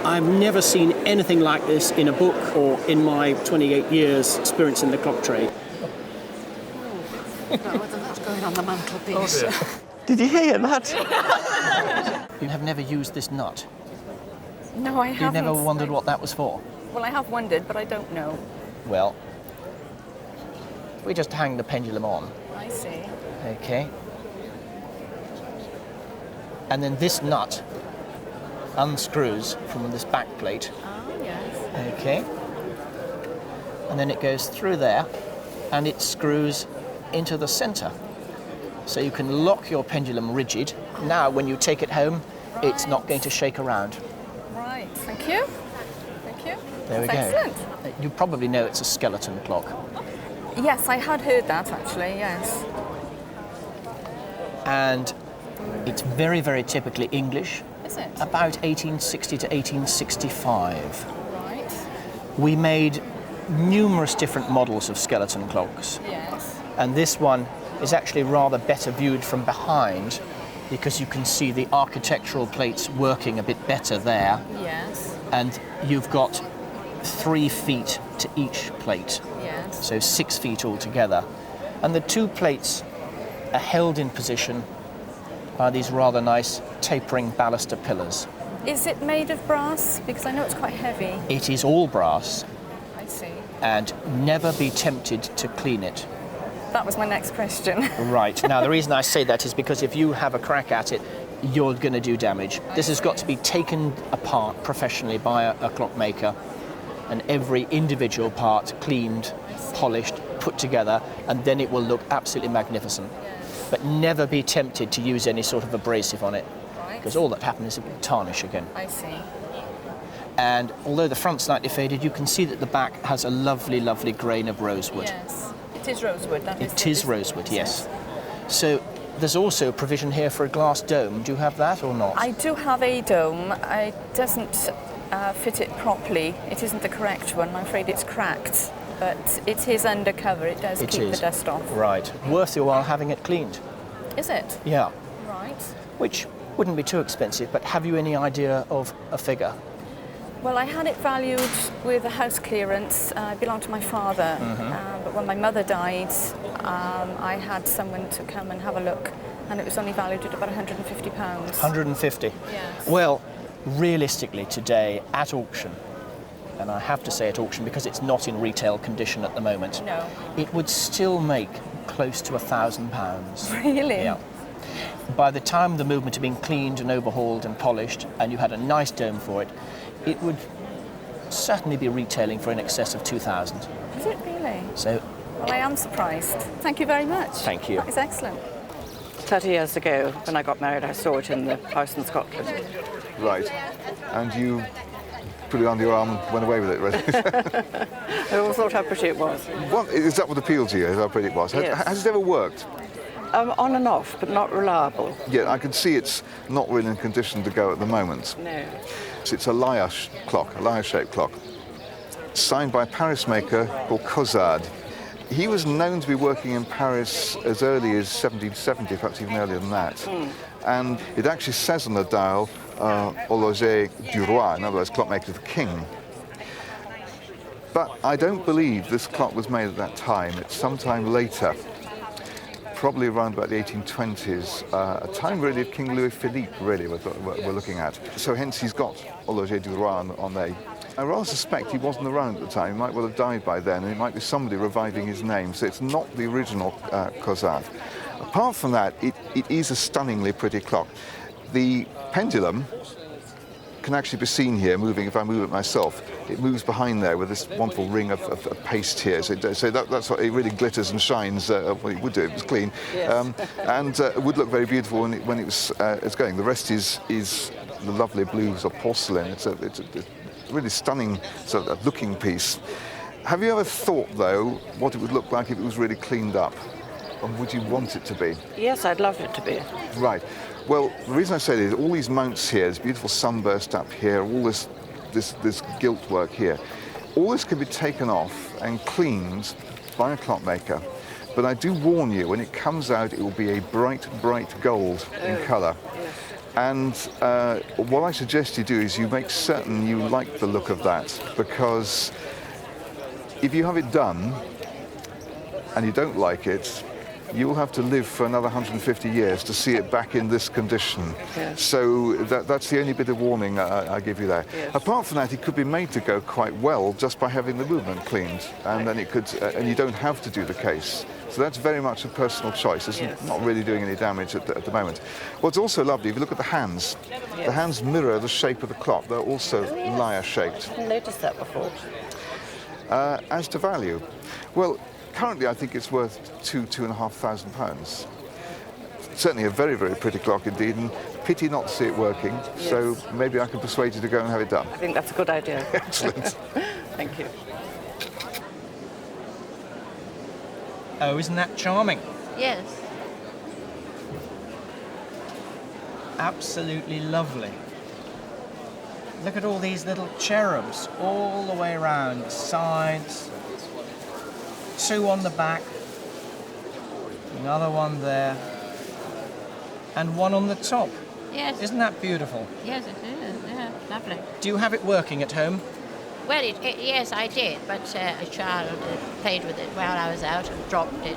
I've never seen anything like this in a book or in my 28 years experience in the clock trade. That's going on the mantelpiece. Oh, did you hear that? You have never used this nut? No, I haven't. You never wondered what that was for? Well, I have wondered, but I don't know. Well, we just hang the pendulum on. I see. Okay. And then this nut unscrews from this back plate. Oh, yes. Okay. And then it goes through there and it screws into the center. So you can lock your pendulum rigid. Now, when you take it home, it's not going to shake around. Right. Thank you. Thank you. There we go. Excellent. You probably know it's a skeleton clock. Yes, I had heard that actually, yes. And it's very, very typically English. Is it? About 1860 to 1865. Right. We made numerous different models of skeleton clocks. Yes. And this one is actually rather better viewed from behind because you can see the architectural plates working a bit better there. Yes. And you've got 3 feet to each plate. Yes. So 6 feet altogether. And the 2 plates are held in position by these rather nice tapering baluster pillars. Is it made of brass? Because I know it's quite heavy. It is all brass, I see. and never be tempted to clean it. That was my next question. Right. Now, the reason I say that is because if you have a crack at it, you're going to do damage. This has got to be taken apart professionally by a clockmaker, and every individual part cleaned, polished, put together, and then it will look absolutely magnificent. But never be tempted to use any sort of abrasive on it, because all that happens is it will tarnish again. I see. And although the front's slightly faded, you can see that the back has a lovely, lovely grain of rosewood. Yes. It is rosewood. It is rosewood, yes. So there's also a provision here for a glass dome. Do you have that or not? I do have a dome. It doesn't fit it properly. It isn't the correct one. I'm afraid it's cracked. But it is undercover. It does keep the dust off. Right. Worth your while having it cleaned. Is it? Yeah. Right. Which wouldn't be too expensive, but have you any idea of a figure? Well, I had it valued with a house clearance. It belonged to my father. But when my mother died, I had someone to come and have a look, and it was only valued at about £150. 150? Yes. Well, realistically today, at auction, and I have to say at auction because it's not in retail condition at the moment, No. it would still make close to £1,000. Really? Yeah. By the time the movement had been cleaned and overhauled and polished, and you had a nice dome for it, it would certainly be retailing for in excess of 2,000. Is it really? So, Well, I am surprised. Thank you very much. Thank you. That is excellent. 30 years ago, when I got married, I saw it in the house in Scotland. Right. And you put it under your arm and went away with it, right? I always thought how pretty it was. What, is that what appealed to you, how pretty it was? Yes. Has it ever worked? On and off, but not reliable. Yeah, I can see it's not really in condition to go at the moment. No. It's a lyre clock, a lyre-shaped clock, signed by a Paris maker called Cozard. He was known to be working in Paris as early as 1770, perhaps even earlier than that. And it actually says on the dial, horloger du roi, in other words, clockmaker of the king. But I don't believe this clock was made at that time. It's sometime later, probably around about the 1820s, a time really of King Louis Philippe, really, we're looking at. So hence he's got horloger du roi on there. I rather suspect he wasn't around at the time. He might well have died by then, and it might be somebody reviving his name, so it's not the original Cozard. Apart from that, it is a stunningly pretty clock. The pendulum can actually be seen here moving. If I move it myself, it moves behind there with this wonderful ring of paste here. So that's what it really glitters and shines. Well, it would do if it was clean, Yes. and it would look very beautiful when it was going. The rest is the lovely blues of porcelain. It's a really stunning sort of looking piece. Have you ever thought, though, what it would look like if it was really cleaned up? Or would you want it to be? Yes, I'd love it to be. Right. Well, the reason I say this is all these mounts here, this beautiful sunburst up here, all this gilt work here, all this can be taken off and cleaned by a clockmaker. But I do warn you, when it comes out, it will be a bright, bright gold in colour. Yes. And what I suggest you do is you make certain you like the look of that, because if you have it done and you don't like it, you will have to live for another 150 years to see it back in this condition. Yes. So that's the only bit of warning I give you there. Yes. Apart from that, it could be made to go quite well just by having the movement cleaned, and then it could, and you don't have to do the case. So that's very much a personal choice. It's Yes. not really doing any damage at the moment. What's also lovely, if you look at the hands, Yes. the hands mirror the shape of the clock. They're also lyre shaped. I didn't notice that before. As to value, well, currently I think it's worth £2,500. Certainly a very, very pretty clock indeed, and pity not to see it working. Yes. So maybe I can persuade you to go and have it done. I think that's a good idea. Excellent. Thank you. Oh, isn't that charming? Yes. Absolutely lovely. Look at all these little cherubs all the way around, sides, two on the back, another one there, and one on the top. Yes. Isn't that beautiful? Yes, it is. Yeah, lovely. Do you have it working at home? Well, yes, I did, but a child played with it while I was out and dropped it.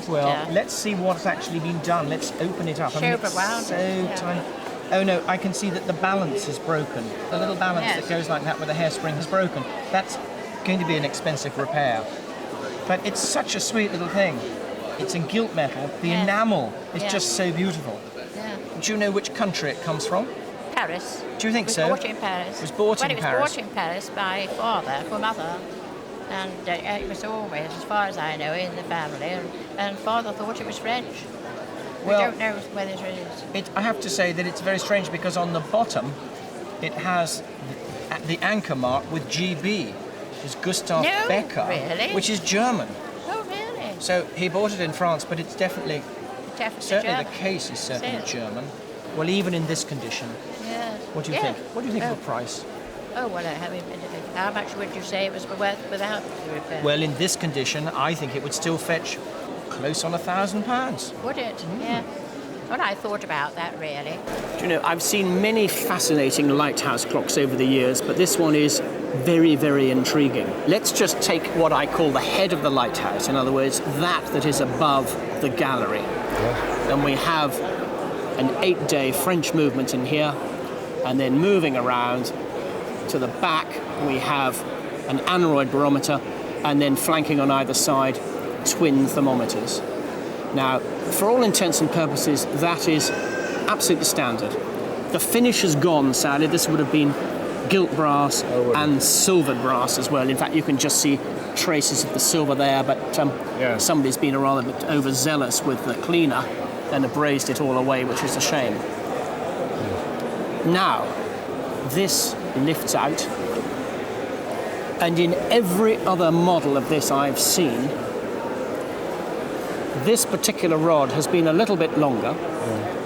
Well, let's see what's actually been done. Let's open it up. Show It's around so it, yeah. tiny. Oh no, I can see that the balance is broken. The little balance Yes. that goes like that with the hairspring is broken. That's going to be an expensive repair. But it's such a sweet little thing. It's in gilt metal. The Yes. enamel is Yes. just so beautiful. Yeah. Do you know which country it comes from? Paris. Do you think so? It was bought in Paris. It was bought in Well, it was Paris. bought in Paris by father for mother. And it was always, as far as I know, in the family. And father thought it was French. Well, we don't know whether it is. I have to say that it's very strange because on the bottom it has the anchor mark with GB. It's Gustav No, Becker, really? which is German. Oh, really? So he bought it in France, but it's definitely, Definitely certainly German. the case is certainly Yes. German. Well, even in this condition, Yes. what do you Yeah. think? What do you think Oh. of the price? Oh, well, how much would you say it was worth without the repair? Well, in this condition, I think it would still fetch close on £1,000. Would it? Yeah. Well, I thought about that, really. Do you know, I've seen many fascinating lighthouse clocks over the years, but this one is very, very intriguing. Let's just take what I call the head of the lighthouse, in other words, that is above the gallery. And we have an 8-day French movement in here, and then moving around to the back, we have an aneroid barometer, and then flanking on either side, twin thermometers. Now, for all intents and purposes, that is absolutely standard. The finish has gone, sadly. This would have been gilt brass and silvered brass as well. In fact, you can just see traces of the silver there, but somebody's been a rather bit overzealous with the cleaner and abrased it all away, which is a shame. Now, this lifts out, and in every other model of this I've seen, this particular rod has been a little bit longer,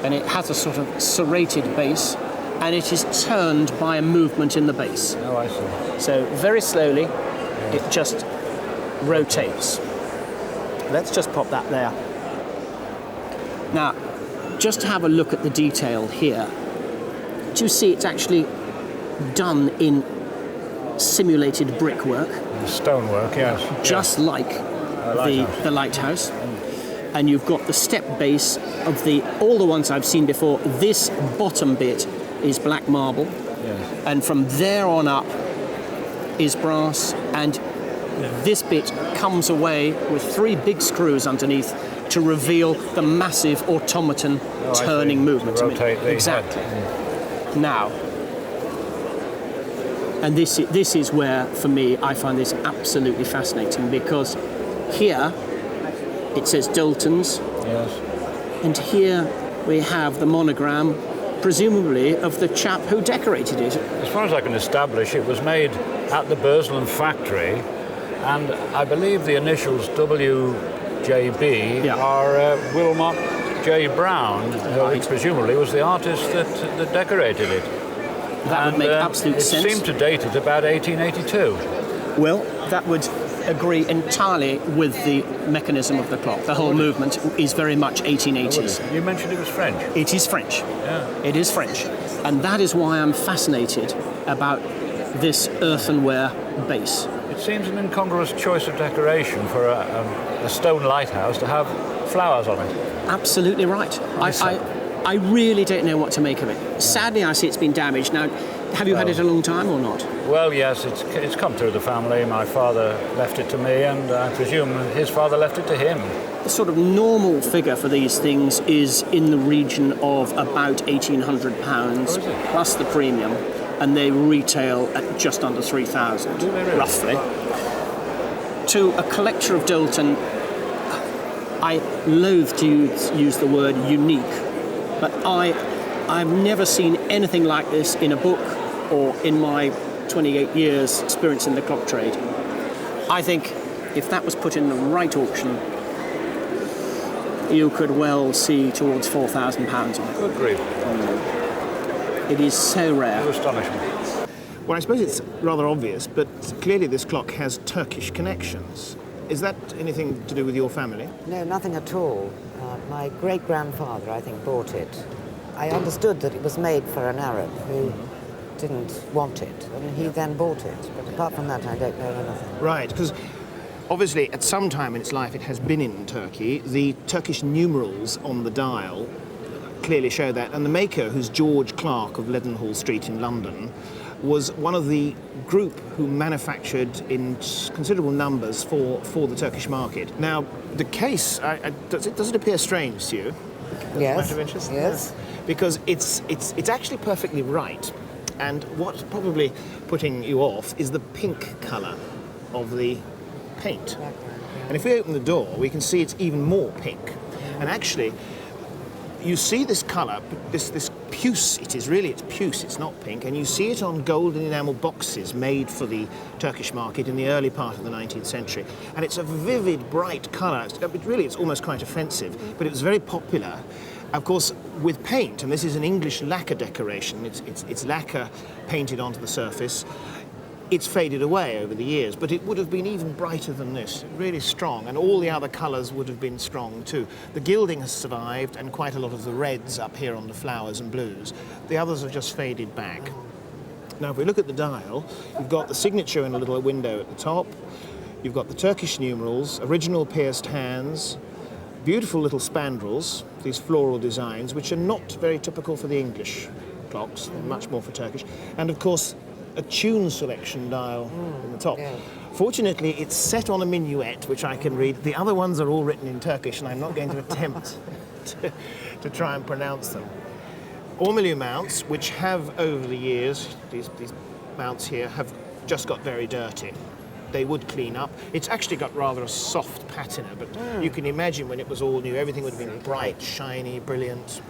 and it has a sort of serrated base, and it is turned by a movement in the base. Oh, I see. So very slowly, it just rotates. Let's just pop that there. Now, just have a look at the detail here. Do you see it's actually done in simulated brickwork, Stonework, yes. just like the lighthouse. And you've got the step base of all the ones I've seen before. This bottom bit is black marble, and from there on up is brass, and this bit comes away with 3 big screws underneath to reveal the massive automaton turning movement. To rotate the exactly. head. Now, and this is where, for me, I find this absolutely fascinating, because here it says Dalton's, Yes. and here we have the monogram, presumably of the chap who decorated it. As far as I can establish, it was made at the Burslem factory, and I believe the initials WJB are Wilmot J. Brown, who presumably was the artist that decorated it. That would make absolute sense. It seemed to date at about 1882. Well, that would agree entirely with the mechanism of the clock. The whole movement is very much 1880s. You mentioned it was French. It is French. Yeah. It is French. And that is why I'm fascinated about this earthenware base. It seems an incongruous choice of decoration for a stone lighthouse to have flowers on it. Absolutely right. I really don't know what to make of it. Sadly, I see it's been damaged. Now, have you had it a long time or not? Well, yes, it's come through the family. My father left it to me, and I presume his father left it to him. The sort of normal figure for these things is in the region of about £1,800 plus the premium, and they retail at just under 3,000, roughly. To a collector of Doulton, I loathe to use the word unique, but I've never seen anything like this in a book or in my 28 years experience in the clock trade. I think if that was put in the right auction, you could well see towards £4,000 on it. Good grief. It is so rare. You astonish me. Well, I suppose it's rather obvious, but clearly this clock has Turkish connections. Is that anything to do with your family? No, nothing at all. My great-grandfather, I think, bought it. I understood that it was made for an Arab who didn't want it, and he then bought it. But apart from that, I don't know anything. Right, because obviously at some time in its life it has been in Turkey. The Turkish numerals on the dial clearly show that, and the maker, who's George Clark of Leadenhall Street in London, was one of the group who manufactured in considerable numbers for the Turkish market. Now, the case, does it appear strange to you? Yes. Matter of interest? Yes. Because it's actually perfectly right. And what's probably putting you off is the pink colour of the paint. And if we open the door, we can see it's even more pink. And actually, you see this colour, this puce, it's puce, it's not pink, and you see it on golden enamel boxes made for the Turkish market in the early part of the 19th century. And it's a vivid, bright colour. It's almost quite offensive, but it was very popular. Of course, with paint, and this is an English lacquer decoration, it's lacquer painted onto the surface. It's faded away over the years, but it would have been even brighter than this, really strong, and all the other colours would have been strong too. The gilding has survived, and quite a lot of the reds up here on the flowers and blues. The others have just faded back. Now, if we look at the dial, you've got the signature in a little window at the top. You've got the Turkish numerals, original pierced hands, beautiful little spandrels, these floral designs, which are not very typical for the English clocks, they're much more for Turkish, and of course, a tune selection dial in the top. Yeah. Fortunately, it's set on a minuet, which I can read. The other ones are all written in Turkish, and I'm not going to attempt to try and pronounce them. Ormolu mounts, which have over the years, these mounts here, have just got very dirty. They would clean up. It's actually got rather a soft patina, but you can imagine when it was all new, everything would have been bright, shiny, brilliant.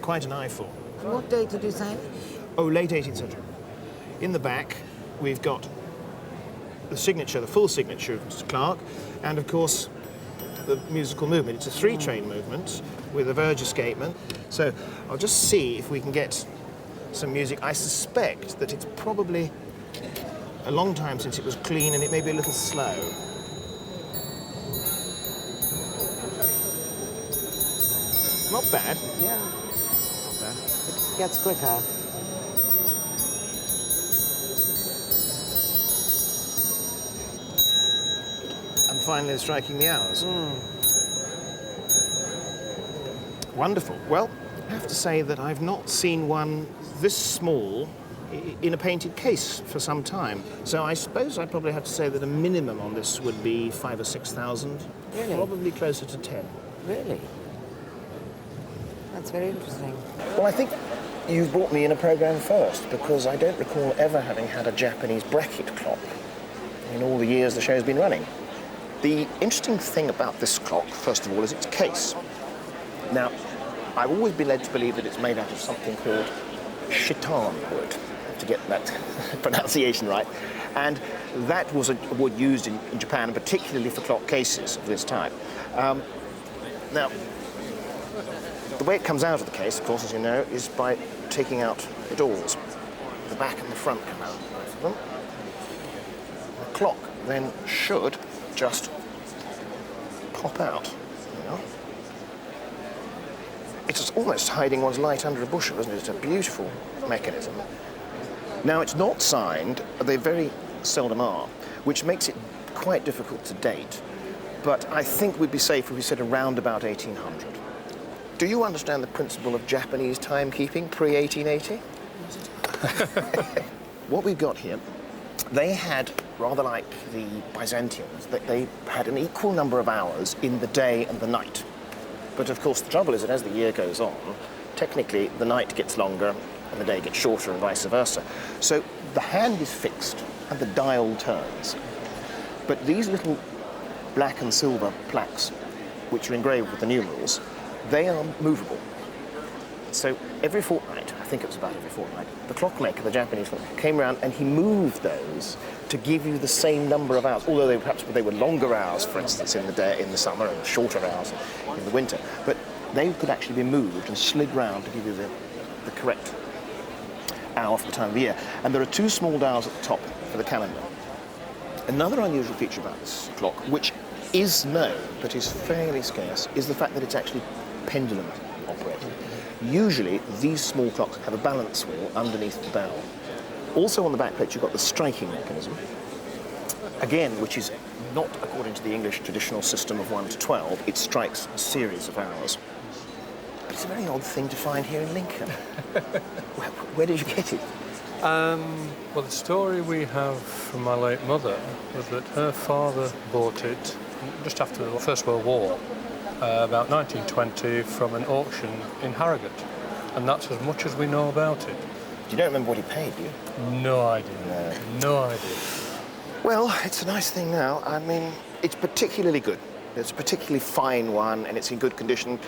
Quite an eyeful. What date did you say? Oh, late 18th century. In the back, we've got the signature, the full signature of Mr. Clark, and of course, the musical movement. It's a three-train movement with a verge escapement. So I'll just see if we can get some music. I suspect that it's probably a long time since it was clean, and it may be a little slow. Not bad. Yeah. Not bad. It gets quicker. And finally striking the hours. Wonderful. Well, I have to say that I've not seen one this small in a painted case for some time. So I suppose I'd probably have to say that a minimum on this would be 5,000 or 6,000. Really? Probably closer to 10. Really? That's very interesting. Well, I think you've brought me in a programme first, because I don't recall ever having had a Japanese bracket clock in all the years the show's been running. The interesting thing about this clock, first of all, is its case. Now, I've always been led to believe that it's made out of something called chitan wood, to get that pronunciation right. And that was a wood used in Japan, and particularly for clock cases of this type. Now, the way it comes out of the case, of course, as you know, is by taking out the doors. The back and the front come out, both of them. The clock then should just pop out. You know? It's almost hiding one's light under a bushel, isn't it? It's a beautiful mechanism. Now, it's not signed, they very seldom are, which makes it quite difficult to date. But I think we'd be safe if we said around about 1800. Do you understand the principle of Japanese timekeeping pre-1880? What we've got here, they had, rather like the Byzantians, they had an equal number of hours in the day and the night. But of course, the trouble is that as the year goes on, technically the night gets longer and the day gets shorter and vice versa. So the hand is fixed and the dial turns. But these little black and silver plaques, which are engraved with the numerals, they are movable. So every fortnight, I think it was about every fortnight, the clockmaker, the Japanese clockmaker, came around and he moved those to give you the same number of hours, although they were longer hours, for instance, in the day, in the summer, and shorter hours in the winter. But they could actually be moved and slid round to give you the correct hour for the time of the year. And there are two small dials at the top for the calendar. Another unusual feature about this clock, which is known but is fairly scarce, is the fact that it's actually pendulum operated. Usually, these small clocks have a balance wheel underneath the dial. Also on the back plate, you've got the striking mechanism, again, which is not according to the English traditional system of 1 to 12. It strikes a series of hours. But it's a very odd thing to find here in Lincoln. Where did you get it? Well, the story we have from my late mother was that her father bought it just after the First World War, about 1920, from an auction in Harrogate. And that's as much as we know about it. You don't remember what he paid, do you? No idea. No idea. Well, it's a nice thing now. I mean, it's particularly good. It's a particularly fine one, and it's in good condition.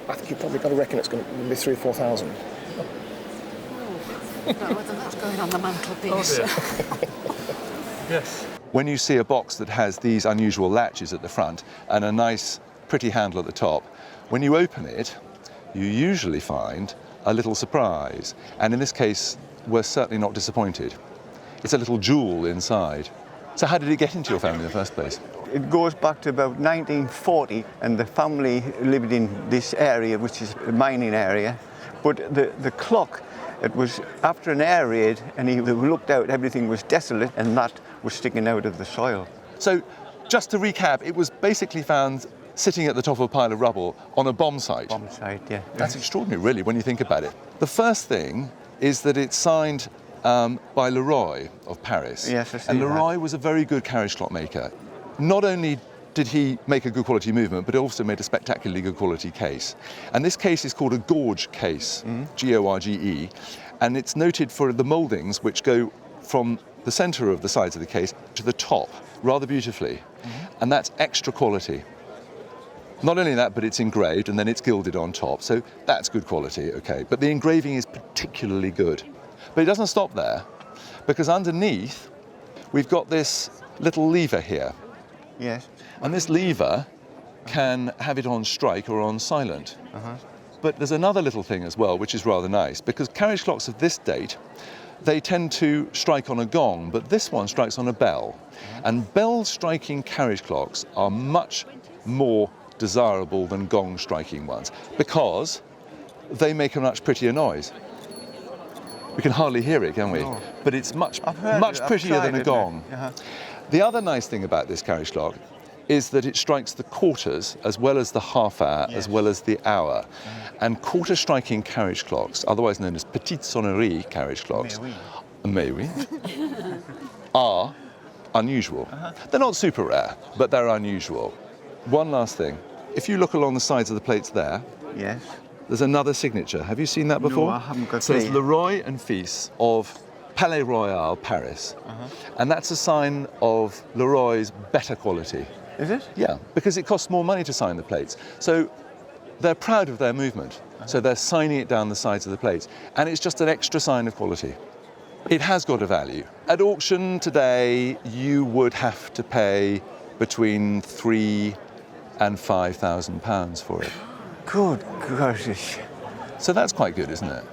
I think you've probably got to reckon it's going to be 3,000 or 4,000. That's going on the mantelpiece. Oh dear. Yes. When you see a box that has these unusual latches at the front and a nice, pretty handle at the top, when you open it, you usually find a little surprise. And in this case, we're certainly not disappointed. It's a little jewel inside. So how did it get into your family in the first place? It goes back to about 1940, and the family lived in this area, which is a mining area. But the clock, it was after an air raid, and he looked out, everything was desolate, and that was sticking out of the soil. So, just to recap, it was basically found sitting at the top of a pile of rubble on a bomb site. Bomb site, yeah. That's extraordinary, really, when you think about it. The first thing is that it's signed by Leroy of Paris. Yes, I see and Leroy that. was a very good carriage clock maker. Not only did he make a good quality movement, but he also made a spectacularly good quality case. And this case is called a gorge case, G-O-R-G-E, and it's noted for the mouldings which go from the centre of the sides of the case to the top, rather beautifully. And that's extra quality. Not only that, but it's engraved and then it's gilded on top, so that's good quality, okay. But the engraving is particularly good. But it doesn't stop there, because underneath we've got this little lever here. Yes. And this lever can have it on strike or on silent. But there's another little thing as well, which is rather nice, because carriage clocks of this date, they tend to strike on a gong, but this one strikes on a bell. And bell-striking carriage clocks are much more desirable than gong-striking ones, because they make a much prettier noise. We can hardly hear it, can we? No. But it's much I've prettier tried than a it, gong. The other nice thing about this carriage clock is that it strikes the quarters as well as the half hour, as well as the hour. And quarter striking carriage clocks, otherwise known as petite sonnerie carriage clocks, are unusual. They're not super rare, but they're unusual. One last thing. If you look along the sides of the plates there, Yes. there's another signature. Have you seen that before? No, I haven't got It says that. Leroy and Fils of Palais Royal, Paris. And that's a sign of Leroy's better quality. Is it? Yeah, because it costs more money to sign the plates. So they're proud of their movement. So they're signing it down the sides of the plates. And it's just an extra sign of quality. It has got a value. At auction today, you would have to pay between £3,000 and £5,000 for it. Good gracious. So that's quite good, isn't it?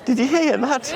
Did you hear that?